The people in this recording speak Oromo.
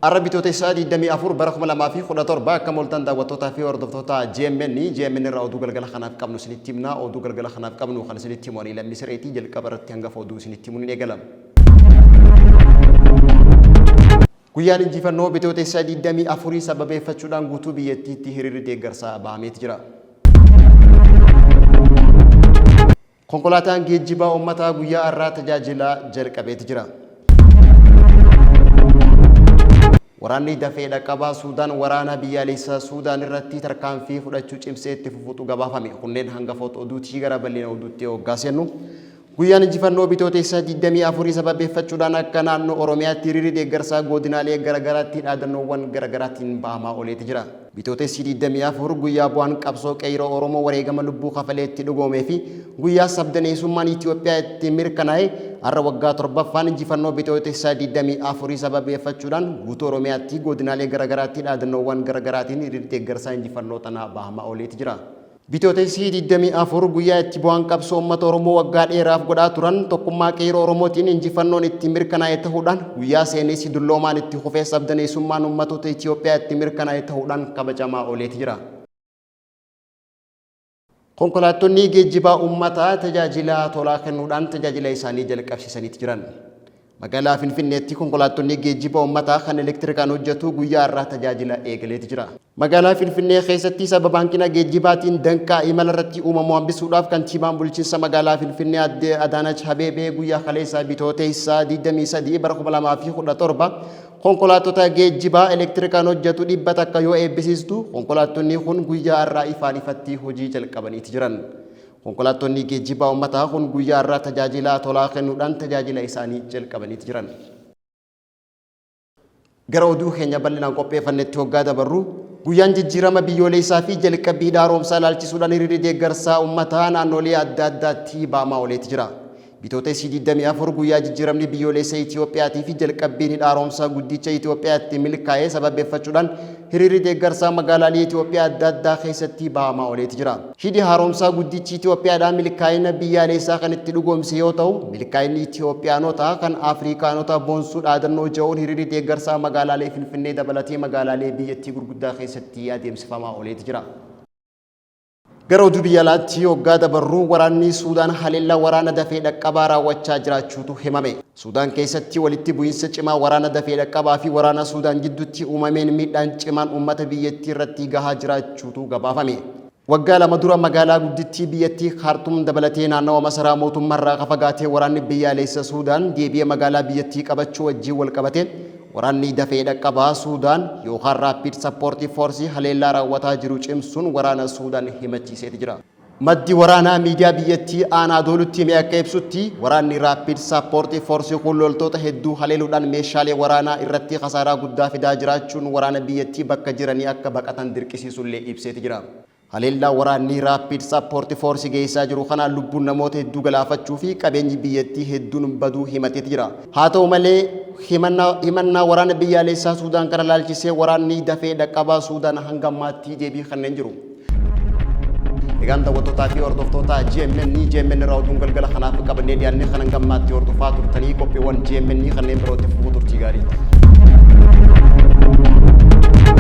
Arabi tote saadi dami afur barak malama fi khudator ba kamol tanda watota fi ordofota GMN ra odu galgal khanaf kamnu sinitimna odu galgal khanaf kamnu khan sinitimoni la misreti jel kabarat yanga fodu sinitimuni negalam Guyaan injifannoo bitoota sadii damii afurii sababeeffachuudhaan guutuu biyyattiitti hiriirri deeggarsaa bahameet jira. Konkolaataan geejjibaa uummataa guyyaa har'aa tajaajila jalqabeet jira. Waraanni dafee dhaqqabaa Suudaan waraana biyyaalessaa Suudaan irratti tarkaanfii fudhachuu cimsee itti fufuutu gabaafame. Kunneen hangafoota oduutii gara bal'ina oduutti hoggaaseennu. Guyyaan injifannoo bitoota sadii damii afurii sababeeffachuudhaan akka naannoo Oromiyaatti hiriirri deeggarsaa godinaalee garagaraatti dhaadannoowwan garagaraatiin bahamaa ooleeti jira. Bitoota sadii damii afur guyyaa bu'aan qabsoo qeyroo Oromoo wareegama lubbuu kafaleetti dhugoomee fi guyyaa sabdaneessummaan Itoophiyaa itti mirkanaa'e har'a waggaa torbaffaan injifannoo bitoota sadii damii afurii sababeeffachuudhaan guutuu Oromiyaatti godinaalee garagaraatti dhaadannoowwan garagaraatiin hiriirri deeggarsaa injifannoo tanaa bahamaa ooleeti jira. Bitoota sadii damii afur guyyaa itti bu'aan qabsoo uummata Oromoo waggaa dheeraaf godhaa turan tokkummaa qeyroo Oromootiin injifannoon itti mirkanaa'e ta'uudhaan guyyaa seenessi dulloomaan itti hufee sabdaneessummaan uummattoota Itoophiyaa itti mirkanaa'e ta'uudhaan kabajamaa ooleeti jira. Konkolaattonni geejjibaa uummataa tajaajila tolaa kennuudhaan tajaajila isaanii jalqabsiisaniiti jiran. Magaalaa Finfinneetti konkolaattonni geejjibaa uummataa kan elektirikaan hojjetu guyyaa har'aa tajaajila eegaleeti jira. Magaalaa Finfinnee keessatti sababa hanqina geejjibaatiin danqaa imala irratti uumamu hambisuudhaaf kantiibaan bulchiinsa magaalaa Finfinnee Aadde Adaanach Abeebee guyyaa kaleessaa bitoota 23 bara 2017 konkolaattota geejjibaa elektirikaan hojjetu 100 akka yoo eebbisiistu konkolaattonni kun guyyaa har'aa ifaan ifatti hojii jalqabaniiti jiran. Konkolaattonni geejjibaa uummataa kun guyyaa har'aa tajaajila tolaa kennuudhaan tajaajila isaanii jalqabaniiti jiran. Gara oduu keenya bal'inaan qopheeffannetti hoggaa dabarru guyyaan jijjiirama biyyoolessaa fi jalqabbii haaromsaa ilaalchisuudhaan hiriirri deeggarsaa uummataa naannolee adda addaatti bahamaa ooleeti jira. Bitoota 24 guyyaa jijjiiramni biyyoolessaa Itoophiyaatii fi jalqabbiin haaromsaa guddicha Itoophiyaatti milkaa'ee sababeeffachuudhaan hiriirri deeggarsaa magaalaalee Itoophiyaa adda addaa keessatti bahamaa ooleeti jira. Hidhi haaromsaa guddichi Itoophiyaadhaan milkaa'ina biyyaalessaa kan itti dhugoomse yoo ta'u, milkaa'inni Itoophiyaanotaa kan Afrikaanotaa boonsuu dhaadannoo ja'uun hiriirri deeggarsaa magaalaalee Finfinnee dabalatee magaalaalee biyyattii gurguddaa keessatti adeemsifamaa ooleeti jira. Gara oduu biyya alaatti hoggaa dabarru waraanni Suudaan haleellaa waraana dafee dhaqqabaa raawwachaa jiraachuutu himame. Suudaan keessatti walitti bu'iinsa cimaa waraana dafee dhaqqabaa fi waraana Suudaan gidduutti uumameen miidhaan cimaan uummata biyyattii irratti gahaa jiraachuutu gabaafame. Waggaa lama dura magaalaa guddittii biyyattii Khartoum dabalatee naannawa masaraa mootummaarraa fagaatee waraanni biyyaalessa Suudaan deebi'ee magaalaa biyyattii qabachuu wajjin wal qabate waraanni dafee dhaqqabaa Suudaan yookaan Rapid Support Force haleellaa raawwataa jiru cimsuun waraana Suudaan himachiiseeti jira. Maddi waraanaa miidiyaa biyyattii Anaadolutti himee akka ibsutti waraanni Rapid Support Force kun loltoota hedduu haleeluudhaan meeshaalee waraanaa irratti khasaaraa guddaa fidaa jiraachuun waraana biyyattii bakka jiranii akka baqatan dirqisiisullee ibseeti jira. Haleellaa waraanni Rapid Support Force geessaa jiru kanaan lubbuun namoota hedduu galaafachuu fi qabeenyi biyyattii hedduun baduu himateeti jira. Haa ta'u malee himannaa waraana biyyaalessaa Suudaan kana laalchisee waraanni dafee dhaqqabaa Suudaan hanga ammaatti deebii kanneen jiru. Egaan daawwattootaa fi hordoftoota GMN irraa oduun galgala kanaaf qabannee dhiyaannee kan hanga ammaatti hordofaa turtanii qophiiwwan GMN kanneen birootti fufuu turtii gaarii.